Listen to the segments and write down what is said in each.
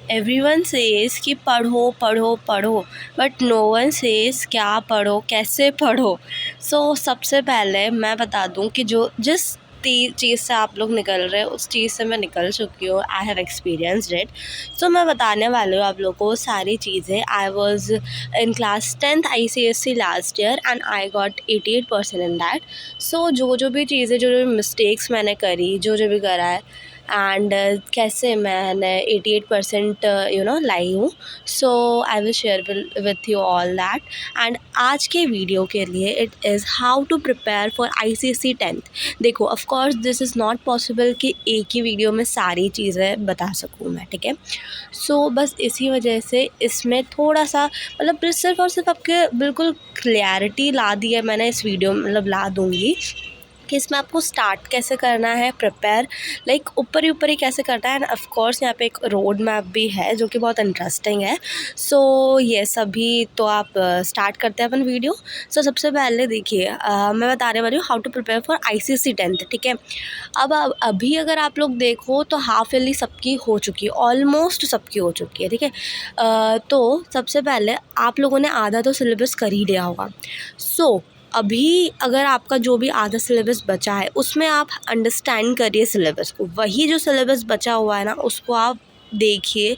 Everyone says कि पढ़ो पढ़ो पढ़ो, बट नो वन सेज क्या पढ़ो, कैसे पढ़ो। सबसे पहले मैं बता दूं कि जो जिस चीज़ से आप लोग निकल रहे हो उस चीज़ से मैं निकल चुकी हूँ। I have experienced it. मैं बताने वाली हूँ आप लोगों को सारी चीज़ें। I was in class 10th ICSE last year and I got 88% in that. जो भी चीज़ें, जो मिस्टेक्स मैंने करी, जो भी करा है एंड कैसे मैंने 88% लाई हूँ। I will share with you all that. And आज के वीडियो के लिए it is how to prepare for ICSE 10th। देखो, of course this is not possible कि एक ही वीडियो में सारी चीज़ें बता सकूँ मैं, ठीक है। बस इसी वजह से इसमें थोड़ा सा मतलब सिर्फ और सिर्फ आपके बिल्कुल क्लैरिटी ला दी है मैंने इस वीडियो में, मतलब ला दूँगी कि इसमें आपको स्टार्ट कैसे करना है, प्रिपेयर लाइक ऊपर ही कैसे करना है। एंड ऑफ कोर्स यहाँ पे एक रोड मैप भी है जो कि बहुत इंटरेस्टिंग है। ये सभी तो आप स्टार्ट करते हैं अपन वीडियो। सबसे पहले देखिए, मैं बताने वाली हूँ how to prepare for ICSE 10th, ठीक है। अब अभी अगर आप लोग देखो तो हाफ ईयरली सबकी हो चुकी है, ऑलमोस्ट सबकी हो चुकी है, ठीक है। तो सबसे पहले आप लोगों ने आधा तो सिलेबस कर ही लिया होगा। अभी अगर आपका जो भी आधा सिलेबस बचा है उसमें आप अंडरस्टैंड करिए सिलेबस को। वही जो सिलेबस बचा हुआ है ना, उसको आप देखिए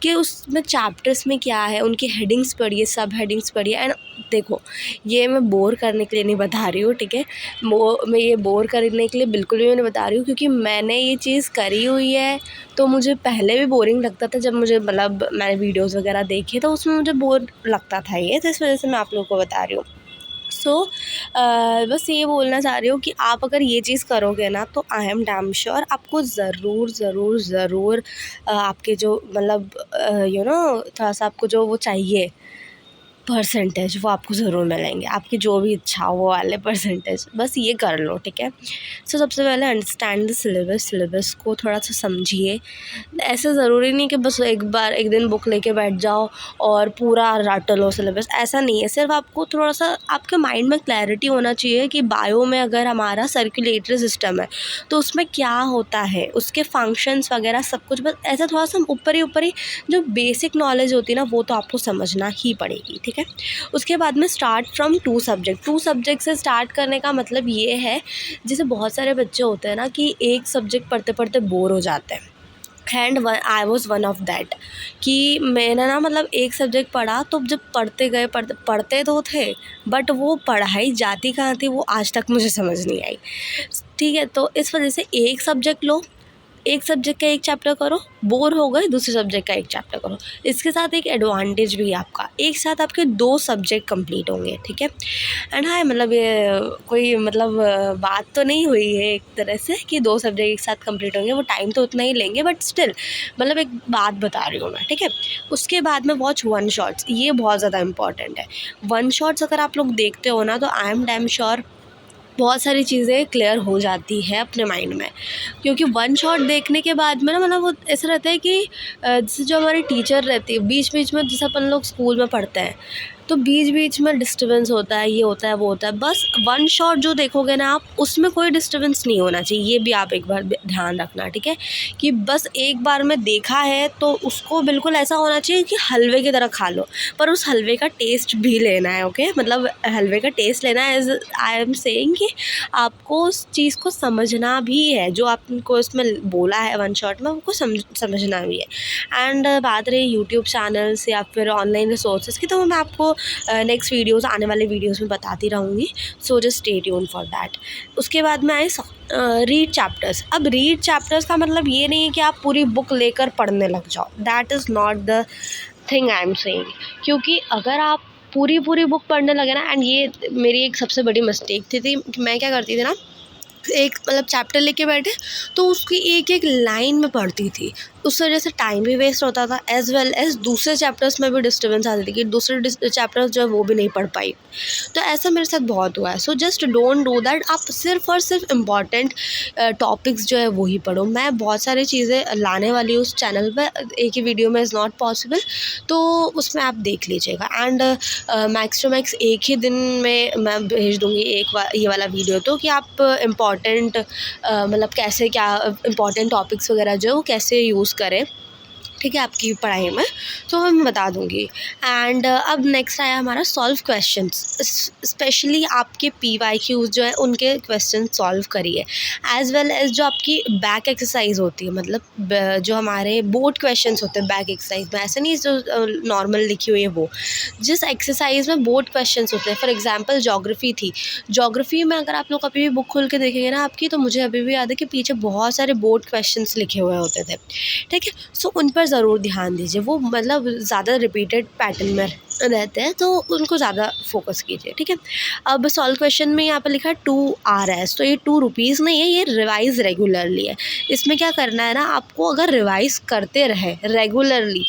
कि उसमें चैप्टर्स में क्या है, उनकी हेडिंग्स पढ़िए, सब हेडिंग्स पढ़िए। एंड देखो, ये मैं बोर करने के लिए नहीं बता रही हूँ, ठीक है। मैं ये बोर करने के लिए बिल्कुल भी नहीं बता रही हूँ, क्योंकि मैंने ये चीज़ करी हुई है। तो मुझे पहले भी बोरिंग लगता था, जब मुझे मतलब मैंने वीडियोज़ वगैरह देखे तो उसमें मुझे बोर लगता था ये, तो इस वजह से मैं आप लोगों को बता रही हूँ। बस ये बोलना चाह रही हूँ कि आप अगर ये चीज़ करोगे ना तो आई एम डैम श्योर आपको ज़रूर आपके जो मतलब थोड़ा सा आपको जो वो चाहिए परसेंटेज, वो आपको ज़रूर मिलेंगे। आपकी जो भी इच्छा हो वो वाले परसेंटेज, बस ये कर लो, ठीक है। सबसे पहले अंडरस्टैंड द सिलेबस को थोड़ा सा समझिए। ऐसा ज़रूरी नहीं कि बस एक दिन बुक लेके बैठ जाओ और पूरा रट लो सिलेबस, ऐसा नहीं है। सिर्फ आपको थोड़ा सा आपके माइंड में क्लैरिटी होना चाहिए कि बायो में अगर हमारा सर्कुलेटरी सिस्टम है तो उसमें क्या होता है, उसके फंक्शंस वगैरह सब कुछ। बस ऐसा थोड़ा सा ऊपर ही जो बेसिक नॉलेज होती है ना, वो तो आपको समझना ही पड़ेगी, ठीक है। उसके बाद में स्टार्ट फ्रॉम 2 सब्जेक्ट से स्टार्ट करने का मतलब ये है, जैसे बहुत सारे बच्चे होते हैं ना कि एक सब्जेक्ट पढ़ते पढ़ते बोर हो जाते हैं। And I was one of that कि मैंने ना मतलब एक सब्जेक्ट पढ़ा तो जब पढ़ते तो थे, बट वो पढ़ाई जाती कहाँ थी वो आज तक मुझे समझ नहीं आई, ठीक है। तो इस वजह से एक सब्जेक्ट लो, एक सब्जेक्ट का एक चैप्टर करो, बोर हो गए दूसरे सब्जेक्ट का एक चैप्टर करो। इसके साथ एक एडवांटेज भी है आपका, एक साथ आपके 2 सब्जेक्ट कंप्लीट होंगे, ठीक है। एंड हाँ, मतलब ये कोई मतलब बात तो नहीं हुई है एक तरह से कि 2 सब्जेक्ट एक साथ कंप्लीट होंगे, वो टाइम तो उतना ही लेंगे, बट स्टिल मतलब एक बात बता रही हूँ मैं, ठीक है। उसके बाद में वॉच वन शॉट्स, ये बहुत ज़्यादा इंपॉर्टेंट है। वन शॉट्स अगर आप लोग देखते हो ना तो आई एम डैम श्योर बहुत सारी चीज़ें क्लियर हो जाती है अपने माइंड में, क्योंकि वन शॉट देखने के बाद में ना मतलब वो ऐसा रहता है कि जैसे जो हमारी टीचर रहती है बीच बीच में, जैसे अपन लोग स्कूल में पढ़ते हैं तो बीच बीच में डिस्टर्बेंस होता है, ये होता है वो होता है। बस वन शॉट जो देखोगे ना आप, उसमें कोई डिस्टर्बेंस नहीं होना चाहिए, ये भी आप एक बार ध्यान रखना, ठीक है। कि बस एक बार में देखा है तो उसको बिल्कुल ऐसा होना चाहिए कि हलवे की तरह खा लो, पर उस हलवे का टेस्ट भी लेना है, ओके। मतलब हलवे का टेस्ट लेना है, एज आई एम सेइंग कि आपको उस चीज़ को समझना भी है, जो आपको इसमें बोला है वन शॉट में, आपको समझना भी है। एंड बात रही यूट्यूब चैनल्स या फिर ऑनलाइन रिसोर्सेज की, तो मैं आपको नेक्स्ट वीडियोस, आने वाले वीडियोस में बताती रहूँगी। Just stay tune for that. उसके बाद में आए रीड चैप्टर्स। अब रीड चैप्टर्स का मतलब ये नहीं है कि आप पूरी बुक लेकर पढ़ने लग जाओ, that is not the thing I am saying. क्योंकि अगर आप पूरी बुक पढ़ने लगे ना, एंड ये मेरी एक सबसे बड़ी मिस्टेक थी मैं क्या करती थी ना, एक मतलब चैप्टर लेके बैठे तो उसकी एक एक लाइन में पढ़ती थी, उस वजह से टाइम भी वेस्ट होता था, एज वेल एज दूसरे चैप्टर्स में भी डिस्टर्बेंस आती थी कि दूसरे चैप्टर्स जो है वो भी नहीं पढ़ पाई। तो ऐसा मेरे साथ बहुत हुआ है। Just don't do that. आप सिर्फ और सिर्फ इम्पॉर्टेंट टॉपिक्स जो है वो ही पढ़ो। मैं बहुत सारी चीज़ें लाने वाली हूँ उस चैनल पर, एक ही वीडियो में इज़ नॉट पॉसिबल, तो उसमें आप देख लीजिएगा। एंड मैक्स टू मैक्स एक ही दिन में मैं भेज दूँगी ये वाला वीडियो, तो कि आप इम्पॉर्टेंट मतलब कैसे क्या इम्पॉर्टेंट टॉपिक्स वगैरह जो है वो कैसे यूज़ करें, ठीक है, आपकी पढ़ाई में, तो मैं बता दूँगी। एंड अब नेक्स्ट आया हमारा सॉल्व क्वेश्चंस। स्पेशली आपके PYQs जो है उनके क्वेश्चन सॉल्व करिए, एज़ वेल एज़ जो आपकी बैक एक्सरसाइज होती है, मतलब जो हमारे बोर्ड क्वेश्चंस होते हैं बैक एक्सरसाइज में, ऐसे नहीं जो नॉर्मल लिखी हुई है वो, जिस एक्सरसाइज में बोर्ड क्वेश्चंस होते हैं, फॉर एग्जांपल ज्योग्राफी थी, ज्योग्राफी में अगर आप लोग कभी भी बुक खोल के देखेंगे ना आपकी, तो मुझे अभी भी याद है कि पीछे बहुत सारे बोर्ड क्वेश्चंस लिखे हुए होते थे, ठीक है। सो उन पर ज़रूर ध्यान दीजिए, वो मतलब ज़्यादा रिपीटेड पैटर्न में रहते हैं, तो उनको ज़्यादा फोकस कीजिए, ठीक है। अब सॉल्व क्वेश्चन में यहाँ पर लिखा है 2 Rs, तो ये 2 रुपीज़ नहीं है, ये रिवाइज़ रेगुलरली है। इसमें क्या करना है ना, आपको अगर रिवाइज़ करते रहे रेगुलरली,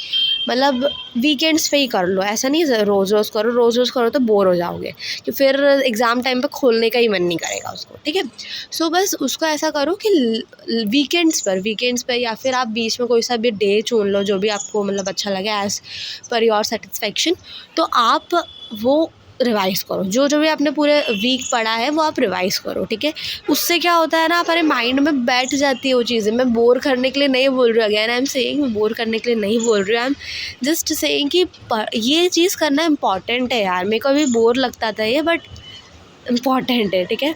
मतलब वीकेंड्स पे ही कर लो, ऐसा नहीं रोज़ रोज़ करो, रोज़ रोज़ करो तो बोर हो जाओगे, कि फिर एग्ज़ाम टाइम पे खोलने का ही मन नहीं करेगा उसको, ठीक है। सो बस उसको ऐसा करो कि वीकेंड्स पर या फिर आप बीच में कोई सा भी डे चुन लो, जो भी आपको मतलब अच्छा लगे एज़ पर योर सेटिस्फेक्शन, तो आप वो रिवाइज़ करो, जो जो भी आपने पूरे वीक पढ़ा है वो आप रिवाइज़ करो, ठीक है। उससे क्या होता है ना, हमारे माइंड में बैठ जाती है वो चीज़ें। मैं बोर करने के लिए नहीं बोल रही हूँ, अगेन आई एम सेइंग, मैं बोर करने के लिए नहीं बोल रही हूँ, आई एम जस्ट सेइंग कि ये चीज़ करना इम्पॉर्टेंट है यार। मेरे को भी बोर लगता था ये, बट इम्पॉर्टेंट है, ठीक है।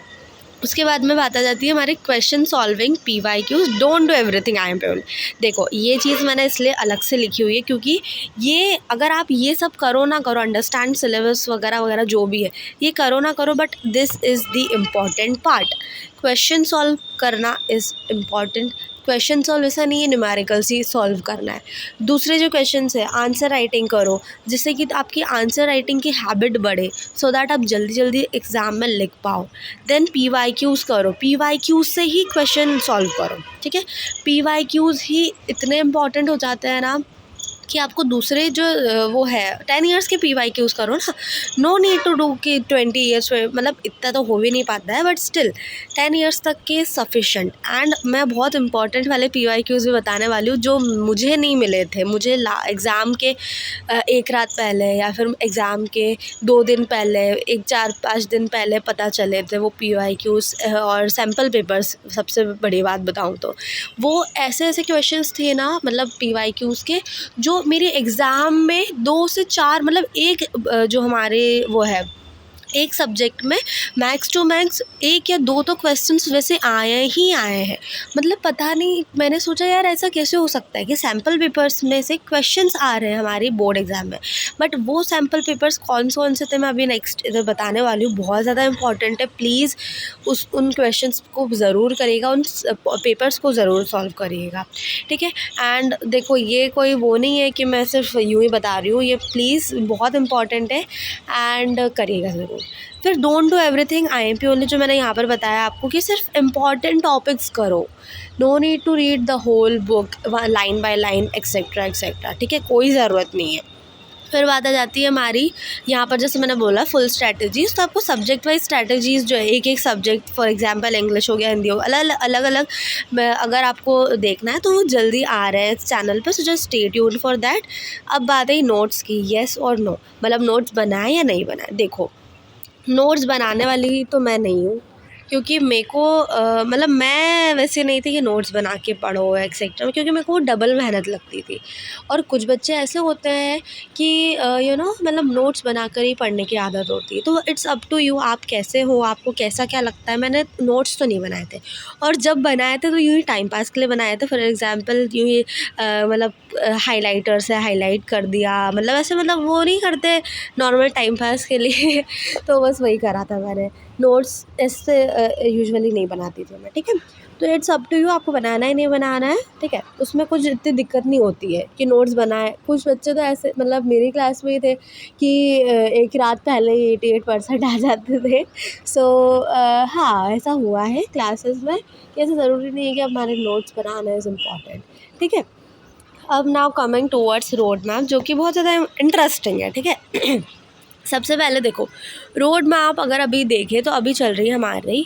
उसके बाद में बात आ जाती है हमारे question solving PYQs, don't do everything I am told. देखो ये चीज़ मैंने इसलिए अलग से लिखी हुई है क्योंकि ये अगर आप ये सब करो ना करो, अंडरस्टैंड सिलेबस वगैरह वगैरह जो भी है, ये करो ना करो, but this is the important part. Question solve करना इज़ इम्पॉर्टेंट। क्वेश्चन सॉल्व ऐसा नहीं है न्यूमेरिकल्स ही सॉल्व करना है। दूसरे जो क्वेश्चंस है आंसर राइटिंग करो, जिससे कि आपकी आंसर राइटिंग की हैबिट बढ़े, सो दैट आप जल्दी जल्दी एग्ज़ाम में लिख पाओ। देन PYQs करो, PYQs से ही क्वेश्चन सॉल्व करो, ठीक है। PYQs ही इतने इंपॉर्टेंट हो जाते हैं ना कि आपको दूसरे जो वो है 10 इयर्स के PYQs करो ना, नो नीड टू डू कि 20 ईयर्स में, मतलब इतना तो हो भी नहीं पाता है, बट स्टिल 10 इयर्स तक के सफिशेंट। एंड मैं बहुत इंपॉर्टेंट वाले PYQs भी बताने वाली हूँ जो मुझे नहीं मिले थे, मुझे एग्ज़ाम के एक रात पहले या फिर एग्ज़ाम के 2 दिन पहले, 4-5 दिन पहले पता चले थे वो PYQs और सैम्पल पेपर्स। सबसे बड़ी बात बताऊँ तो वो ऐसे ऐसे क्वेश्चंस थे ना, मतलब PYQs के, जो मेरे एग्ज़ाम में 2 से 4, मतलब एक जो हमारे वो है एक सब्जेक्ट में मैक्स टू मैक्स 1 या 2 तो क्वेश्चंस वैसे आए ही आए हैं। मतलब पता नहीं, मैंने सोचा यार ऐसा कैसे हो सकता है कि सैम्पल पेपर्स में से क्वेश्चंस आ रहे हैं हमारी बोर्ड एग्ज़ाम में, बट वो सैम्पल पेपर्स कौन से थे मैं अभी नेक्स्ट इधर बताने वाली हूँ। बहुत ज़्यादा इंपॉर्टेंट है, प्लीज़ उन क्वेश्चंस को ज़रूर करिएगा, उन पेपर्स को ज़रूर सॉल्व करिएगा, ठीक है। एंड देखो ये कोई वो नहीं है कि मैं सिर्फ यूँ ही बता रही हूँ, ये प्लीज़ बहुत इंपॉर्टेंट है एंड करिएगा ज़रूर। फिर don't do everything IMP only, जो मैंने यहाँ पर बताया आपको कि सिर्फ इम्पॉर्टेंट टॉपिक्स करो, no need to read the whole book line by line etcetera etcetera, ठीक है, कोई ज़रूरत नहीं है। फिर बात आ जाती है हमारी यहाँ पर, जैसे मैंने बोला फुल स्ट्रैटेजीज़, तो आपको सब्जेक्ट वाइज स्ट्रैटेजीज़ जो है एक एक सब्जेक्ट, फॉर एग्जांपल इंग्लिश हो गया, हिंदी हो गया, अलग अलग अगर आपको देखना है तो वो जल्दी आ रहे हैं चैनल पर, so just stay tuned for that. अब बात है नोट्स की, येस और नो, मतलब नोट्स बनाए या नहीं बनाए। देखो नोट्स बनाने वाली तो मैं नहीं हूँ, क्योंकि मेरे को मतलब मैं वैसे नहीं थी कि नोट्स बना के पढ़ो एक्सेट्रा, क्योंकि मेरे को डबल मेहनत लगती थी। और कुछ बच्चे ऐसे होते हैं कि मतलब नोट्स बनाकर ही पढ़ने की आदत होती है, तो इट्स अप टू यू, आप कैसे हो, आपको कैसा क्या लगता है। मैंने नोट्स तो नहीं बनाए थे, और जब बनाए थे तो यूँ ही टाइम पास के लिए बनाए थे। फॉर एग्ज़ाम्पल यूँ ही मतलब हाइलाइटर से हाईलाइट कर दिया, मतलब ऐसे, मतलब वो नहीं करते नॉर्मल टाइम पास के लिए तो बस वही करा था मैंने। नोट्स ऐसे यूजुअली नहीं बनाती थी मैं, ठीक है। तो इट्स अप टू यू, आपको बनाना है नहीं बनाना है, ठीक है। उसमें कुछ इतनी दिक्कत नहीं होती है कि नोट्स बनाए। कुछ बच्चे तो ऐसे, मतलब मेरी क्लास में ही थे कि एक रात पहले ही 88% आ जाते थे। सो हाँ, ऐसा हुआ है क्लासेस में कि ऐसा ज़रूरी नहीं है कि हमारे नोट्स बनाना इज़ इम्पॉर्टेंट, ठीक है। अब now coming towards road map, जो कि बहुत ज़्यादा इंटरेस्टिंग है, ठीक है। सबसे पहले देखो, रोड मैप अगर अभी देखें तो अभी चल रही है हमारी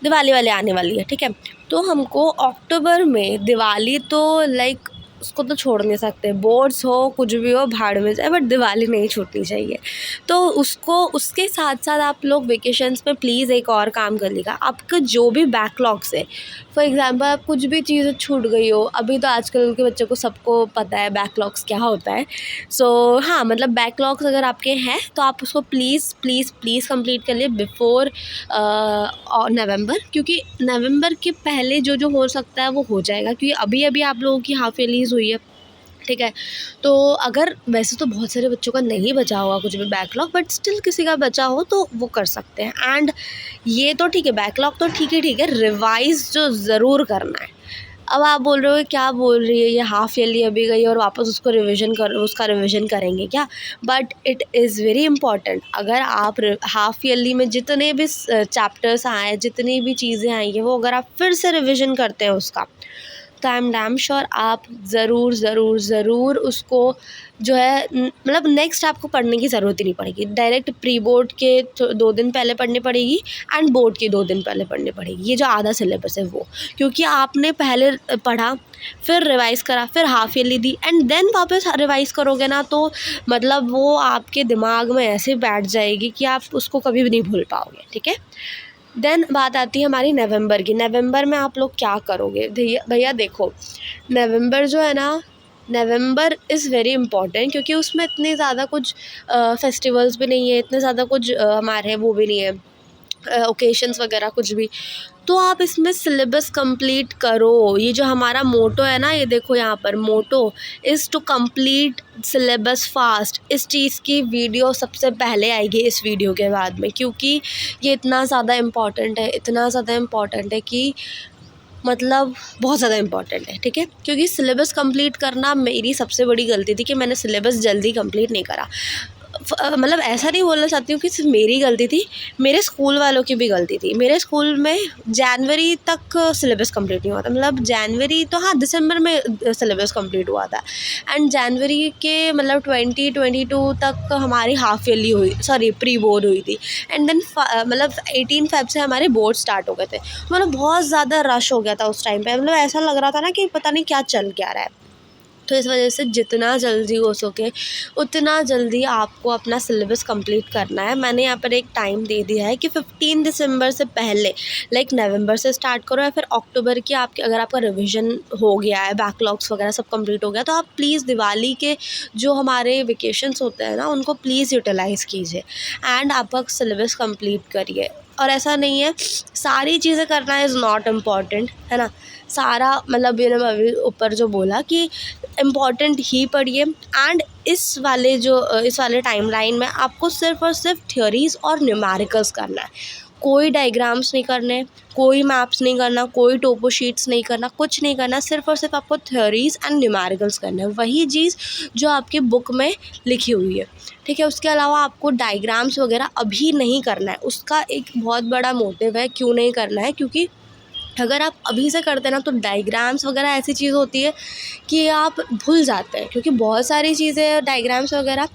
दिवाली वाले आने वाली है, ठीक है। तो हमको अक्टूबर में दिवाली तो लाइक उसको तो छोड़ नहीं सकते, बोर्ड्स हो कुछ भी हो भाड़ में जाए, बट दिवाली नहीं छूटनी चाहिए। तो उसको उसके साथ साथ आप लोग वेकेशंस में प्लीज़ एक और काम कर लीजिएगा, आपका जो भी बैकलॉग्स है फॉर एग्ज़ाम्पल आप कुछ भी चीज़ छूट गई हो, अभी तो आजकल के बच्चों को सबको पता है बैकलॉग्स क्या होता है। सो हाँ, मतलब बैकलॉग्स अगर आपके हैं तो आप उसको प्लीज़ प्लीज़ प्लीज़ कंप्लीट कर लिए बिफ़ोर नवंबर, क्योंकि नवंबर के पहले जो जो हो सकता है वो हो जाएगा, क्योंकि अभी अभी आप लोगों की हाफ ईयरलीज़ हुई है, ठीक है। तो अगर वैसे तो बहुत सारे बच्चों का नहीं बचा होगा कुछ भी बैकलॉग, बट स्टिल किसी का बचा हो तो वो कर सकते हैं। एंड ये तो ठीक है, बैकलॉग तो ठीक है, रिवाइज़ जो ज़रूर करना है। अब आप बोल रहे हो क्या बोल रही है ये, हाफ़ ईयरली अभी गई और वापस उसका रिविज़न करेंगे क्या? But it is very important. अगर आप हाफ़ ईयरली में जितने भी चैप्टर्स आए हैं, जितनी भी चीज़ें आई हैं, वो अगर आप फिर से रिविज़न करते हैं उसका, तो आई एम डैम श्योर आप ज़रूर ज़रूर ज़रूर उसको जो है मतलब नेक्स्ट आपको पढ़ने की ज़रूरत ही नहीं पड़ेगी। डायरेक्ट प्री बोर्ड के 2 दिन पहले पढ़नी पड़ेगी एंड बोर्ड के 2 दिन पहले पढ़नी पड़ेगी, ये जो आधा सिलेबस है वो। क्योंकि आपने पहले पढ़ा, फिर रिवाइज़ करा, फिर हाफ़ ईयरली दी एंड देन वापस रिवाइज़ करोगे ना, तो मतलब वो आपके दिमाग में ऐसे बैठ जाएगी कि आप उसको कभी भी नहीं भूल पाओगे, ठीक है। देन बात आती है हमारी नवंबर की। नवंबर में आप लोग क्या करोगे? भैया भैया देखो, नवंबर जो है ना, नवंबर इज़ वेरी इंपॉर्टेंट, क्योंकि उसमें इतने ज़्यादा कुछ फेस्टिवल्स भी नहीं है, इतने ज़्यादा कुछ हमारे वो भी नहीं है, ओकेशंस वगैरह कुछ भी। तो आप इसमें सिलेबस कंप्लीट करो। ये जो हमारा मोटो है ना, ये देखो यहाँ पर motto is to complete syllabus fast. इस चीज़ की वीडियो सबसे पहले आएगी इस वीडियो के बाद में, क्योंकि ये इतना ज़्यादा इम्पॉर्टेंट है, इतना ज़्यादा इम्पॉर्टेंट है कि मतलब बहुत ज़्यादा इम्पॉर्टेंट है, ठीक है। क्योंकि सिलेबस कंप्लीट करना मेरी सबसे बड़ी गलती थी कि मैंने सिलेबस जल्दी कंप्लीट नहीं करा। मतलब ऐसा नहीं बोलना चाहती हूँ कि सिर्फ मेरी गलती थी, मेरे स्कूल वालों की भी गलती थी। मेरे स्कूल में जनवरी तक सिलेबस कंप्लीट नहीं हुआ था, मतलब जनवरी तो हाँ, दिसंबर में सिलेबस कंप्लीट हुआ था एंड जनवरी के मतलब 2022 तक हमारी हाफ ईयरली हुई, सॉरी प्री बोर्ड हुई थी एंड देन मतलब 18 फेब से हमारे बोर्ड स्टार्ट हो गए थे। मतलब बहुत ज़्यादा रश हो गया था उस टाइम पे, मतलब ऐसा लग रहा था ना कि पता नहीं क्या चल क्या रहा है। तो इस वजह से जितना जल्दी हो सके उतना जल्दी आपको अपना सिलेबस कंप्लीट करना है। मैंने यहाँ पर एक टाइम दे दिया है कि 15 दिसंबर से पहले, लाइक नवंबर से स्टार्ट करो या फिर अक्टूबर की, आपके अगर आपका रिवीजन हो गया है, बैकलॉग्स वगैरह सब कंप्लीट हो गया, तो आप प्लीज़ दिवाली के जो हमारे वेकेशंस होते हैं ना, उनको प्लीज़ यूटिलाइज़ कीजिए एंड आपका सिलेबस कंप्लीट करिए। और ऐसा नहीं है सारी चीज़ें करना इज़ नॉट इम्पॉर्टेंट, है ना। सारा मतलब मैंने अभी ऊपर जो बोला कि इम्पॉर्टेंट ही पढ़िए एंड इस वाले टाइमलाइन में आपको सिर्फ़ और सिर्फ थ्योरीज़ और न्यूमेरिकल्स करना है। कोई डायग्राम्स नहीं करने, कोई मैप्स नहीं करना, कोई टोपो शीट्स नहीं करना, कुछ नहीं करना, सिर्फ़ और सिर्फ आपको थ्योरीज़ एंड न्यूमेरिकल्स करना है, वही चीज़ जो आपकी बुक में लिखी हुई है, ठीक है। उसके अलावा आपको डायग्राम्स वगैरह अभी नहीं करना है। उसका एक बहुत बड़ा मोटिव है क्यों नहीं करना है, क्योंकि अगर आप अभी से करते हैं ना, तो डायग्राम्स वगैरह ऐसी चीज़ होती है कि आप भूल जाते हैं, क्योंकि बहुत सारी चीज़ें डायग्राम्स वगैरह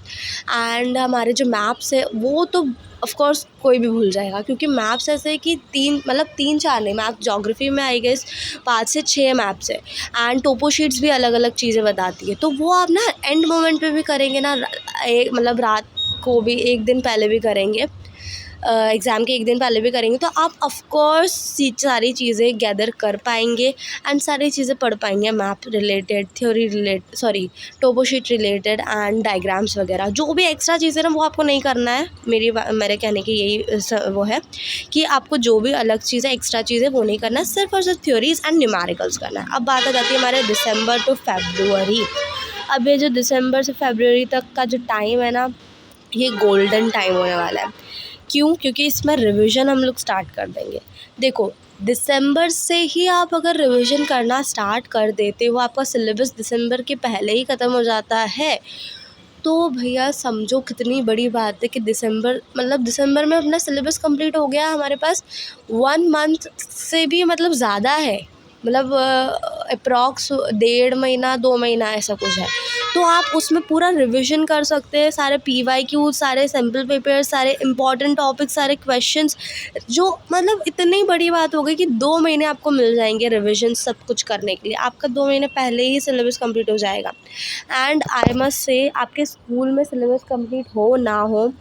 एंड हमारे जो मैप्स है वो तो ऑफ कोर्स कोई भी भूल जाएगा, क्योंकि मैप्स ऐसे है कि 3-4 नहीं, मैप ज्योग्राफी में आई गेस 5 से 6 मैप्स है एंड टोपो शीट्स भी अलग अलग चीज़ें बताती है। तो वो आप ना एंड मोमेंट पे भी करेंगे ना, मतलब रात को भी 1 दिन पहले भी करेंगे, एग्ज़ाम के 1 दिन पहले भी करेंगे, तो आप ऑफ़ कोर्स सारी चीज़ें गैदर कर पाएंगे एंड सारी चीज़ें पढ़ पाएंगे, map related, topo sheet related and diagrams वगैरह। जो भी एक्स्ट्रा चीज़ें ना वो आपको नहीं करना है। मेरे कहने की यही वो है कि आपको जो भी अलग चीज़ें, एक्स्ट्रा चीज़ें वो नहीं करना है, सिर्फ और सिर्फ थ्योरीज़ एंड न्यूमेरिकल्स करना है। अब बात आ जाती है हमारे दिसंबर टू फरवरी। अब ये जो दिसंबर से फरवरी तक का जो टाइम है ना, ये गोल्डन टाइम होने वाला है। क्यों? क्योंकि इसमें रिवीजन हम लोग स्टार्ट कर देंगे। देखो, दिसंबर से ही आप अगर रिवीजन करना स्टार्ट कर देते हो, आपका सिलेबस दिसंबर के पहले ही ख़त्म हो जाता है, तो भैया समझो कितनी बड़ी बात है कि दिसंबर में अपना सिलेबस कंप्लीट हो गया हमारे पास। 1 मंथ से भी मतलब ज़्यादा है, मतलब अप्रॉक्स 1.5 महीना 2 महीना ऐसा कुछ है। तो आप उसमें पूरा रिवीजन कर सकते हैं, सारे PYQ, सारे सैम्पल पेपर, सारे इंपॉर्टेंट टॉपिक्स, सारे क्वेश्चंस, जो मतलब इतनी बड़ी बात हो गई कि 2 महीने आपको मिल जाएंगे रिवीजन सब कुछ करने के लिए। आपका 2 महीने पहले ही सिलेबस कंप्लीट हो जाएगा। एंड आई मस्ट से, आपके स्कूल में सिलेबस कंप्लीट हो ना हो,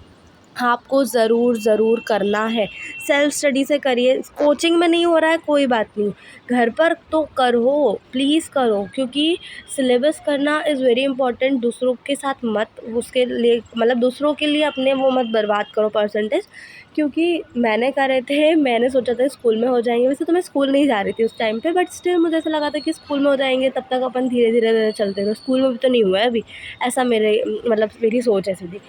आपको ज़रूर ज़रूर करना है। सेल्फ़ स्टडी से करिए, कोचिंग में नहीं हो रहा है कोई बात नहीं, घर पर तो करो, प्लीज़ करो, क्योंकि सिलेबस करना इज़ वेरी इंपॉर्टेंट। दूसरों के साथ मत उसके लिए मतलब दूसरों के लिए अपने वो मत बर्बाद करो परसेंटेज, क्योंकि मैंने करे थे, मैंने सोचा था स्कूल में हो जाएंगे। वैसे तो मैं स्कूल नहीं जा रही थी उस टाइम पे, बट स्टिल मुझे ऐसा लगा था कि स्कूल में हो जाएंगे, तब तक अपन धीरे धीरे चलते रहो। स्कूल में भी तो नहीं हुआ है अभी, ऐसा मेरे मतलब मेरी सोच है सीधी,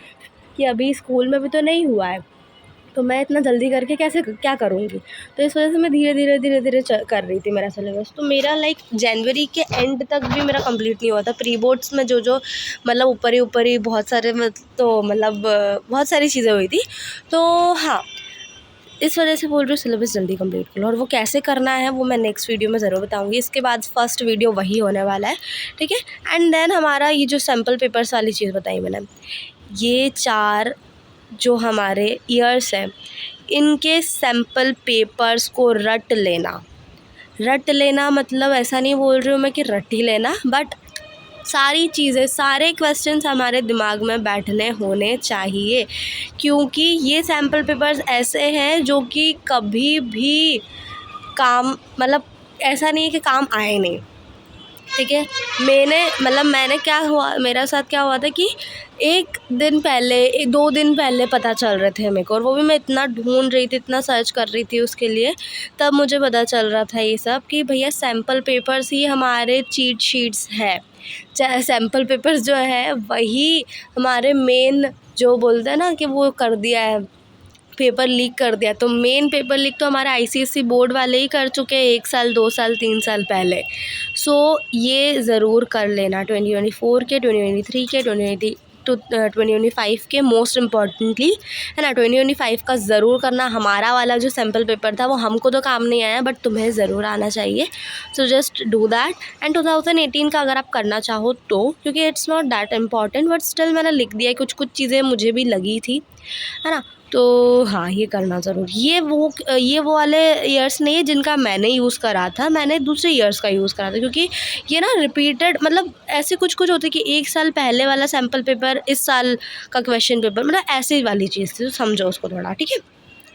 कि अभी स्कूल में भी तो नहीं हुआ है, तो मैं इतना जल्दी करके कैसे क्या करूँगी। तो इस वजह से मैं धीरे धीरे कर रही थी मेरा सिलेबस। तो मेरा लाइक जनवरी के एंड तक भी मेरा कंप्लीट नहीं हुआ था। प्री बोर्ड्स में जो मतलब ऊपर ही बहुत सारे तो मतलब बहुत सारी चीज़ें हुई थी। तो हाँ, इस वजह से बोल रही हूँ सिलेबस जल्दी कंप्लीट कर लो, और वो कैसे करना है वो मैं नेक्स्ट वीडियो में ज़रूर बताऊँगी। इसके बाद फर्स्ट वीडियो वही होने वाला है, ठीक है। एंड देन हमारा ये जो सैम्पल पेपर्स वाली चीज़ बताई मैंने, ये 4 जो हमारे ईयर्स हैं, इनके सैम्पल पेपर्स को रट लेना मतलब ऐसा नहीं बोल रही हूँ मैं कि रट ही लेना, बट सारी चीज़ें, सारे क्वेश्चंस हमारे दिमाग में बैठने होने चाहिए, क्योंकि ये सैम्पल पेपर्स ऐसे हैं जो कि कभी भी काम मतलब ऐसा नहीं है कि काम आए नहीं, ठीक है। मैंने क्या हुआ, मेरे साथ क्या हुआ था कि 2 दिन पहले पता चल रहे थे मेरे को, और वो भी मैं इतना ढूंढ रही थी, इतना सर्च कर रही थी उसके लिए, तब मुझे पता चल रहा था ये सब कि भैया सैम्पल पेपर्स ही हमारे चीट शीट्स है। चाहे सैम्पल पेपर्स जो है वही हमारे मेन, जो बोलते हैं ना कि वो कर दिया है, पेपर लीक कर दिया। तो मेन पेपर लीक तो हमारे आईसीएसई बोर्ड वाले ही कर चुके हैं 1 साल 2 साल 3 साल पहले। सो ये ज़रूर कर लेना 2024 के, 2023 के, 2025 के, मोस्ट इम्पॉर्टेंटली, है ना। 2025 का ज़रूर करना। हमारा वाला जो सैम्पल पेपर था वो हमको तो काम नहीं आया, बट तुम्हें ज़रूर आना चाहिए। So just do that. And 2018 का अगर आप करना चाहो तो, क्योंकि it's not that important, but still मैंने लिख दिया है, कुछ चीज़ें मुझे भी लगी थी, है ना। तो हाँ, ये करना ज़रूर। ये वो वाले ईयर्स नहीं है जिनका मैंने यूज़ करा था, मैंने दूसरे ईयर्स का यूज़ करा था, क्योंकि ये ना रिपीटेड मतलब ऐसे कुछ होते कि 1 साल पहले वाला सैम्पल पेपर इस साल का क्वेश्चन पेपर, मतलब ऐसे वाली चीज़ थी, तो समझो उसको थोड़ा, ठीक है।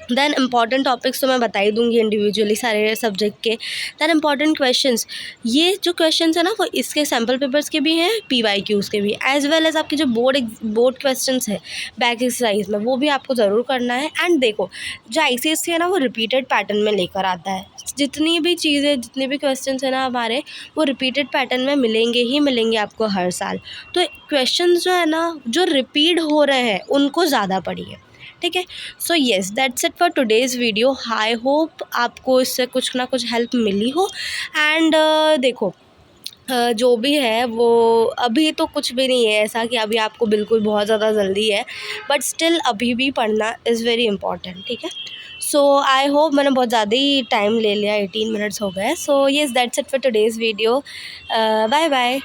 देन इंपॉर्टेंट टॉपिक्स तो मैं बता ही दूँगी इंडिविजुअली सारे सब्जेक्ट के। देन इंपॉर्टेंट क्वेश्चंस, ये जो क्वेश्चंस है ना वो इसके सैम्पल पेपर्स के भी हैं, पीवाईक्यूज़ के भी, एज़ वेल एज़ आपके जो बोर्ड क्वेश्चंस है बैक एक्सरसाइज में, वो भी आपको ज़रूर करना है। एंड देखो, जो आईसीएसई है ना वो रिपीटेड पैटर्न में लेकर आता है। जितनी भी चीज़ें, जितने भी क्वेश्चंस है ना हमारे, वो रिपीटेड पैटर्न में मिलेंगे आपको हर साल। तो क्वेश्चंस जो है ना, जो रिपीट हो रहे हैं उनको ज़्यादा पढ़िए, ठीक है। सो yes, that's it for today's video. I hope आपको इससे कुछ ना कुछ हेल्प मिली हो। एंड देखो, जो भी है वो अभी तो कुछ भी नहीं है ऐसा कि अभी आपको बिल्कुल बहुत ज़्यादा जल्दी है, बट स्टिल अभी भी पढ़ना इज़ वेरी इंपॉर्टेंट, ठीक है। सो आई होप, मैंने बहुत ज़्यादा ही टाइम ले लिया, 18 मिनट्स हो गए। So yes, that's it for today's video. Bye bye.